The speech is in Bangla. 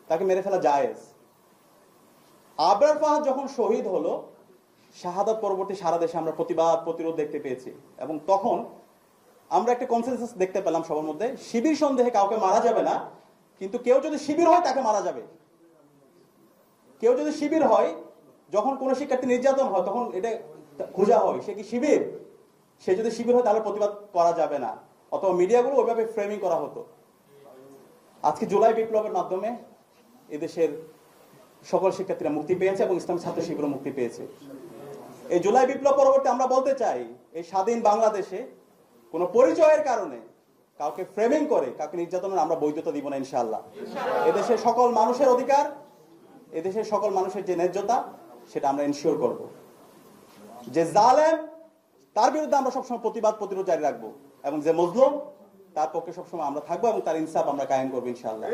তাকে মেরে ফেলা জায়েজ। আবরার ফাহাদ যখন শহীদ হলো, শাহাদাত পরবর্তী সারা দেশে আমরা প্রতিবাদ প্রতিরোধ দেখতে পেয়েছি, এবং তখন আমরা একটা কনসেনসাস দেখতে পেলাম সবার মধ্যে, শিবির সন্দেহে কাউকে মারা যাবে না, কিন্তু কেউ যদি শিবির হয় তাকে মারা যাবে। কেউ যদি শিবির হয়, যখন কোনো শিক্ষার্থী নির্যাতন হয় তখন এটা খোঁজা হয় সে কি শিবির, সে যদি শিবির হয় তাহলে প্রতিবাদ করা যাবে না, অথবা মিডিয়াগুলো ওইভাবে ফ্রেমিং করা হতো। আজকে জুলাই বিপ্লবের মাধ্যমে এদেশের সকল শিক্ষার্থীরা মুক্তি পেয়েছে এবং ইসলামী ছাত্র শিবিরও মুক্তি পেয়েছে। এই জুলাই বিপ্লব পরবর্তী আমরা বলতে চাই, এই স্বাধীন বাংলাদেশে কোনো পরিচয়ের কারণে কাউকে ফ্রেমিং করে কাউকে নির্যাতনের আমরা বৈধতা দিব না ইনশাআল্লাহ। এদেশের সকল মানুষের অধিকার, এদেশের সকল মানুষের যে ন্যায্যতা, সেটা আমরা এনশিওর করব। যে জালেম তার বিরুদ্ধে আমরা সবসময় প্রতিবাদ প্রতিরোধ জারি রাখবো, এবং যে মজলুম তার পক্ষে সবসময় আমরা থাকবো এবং তার ইনসাফ আমরা কায়েম করবো ইনশাআল্লাহ।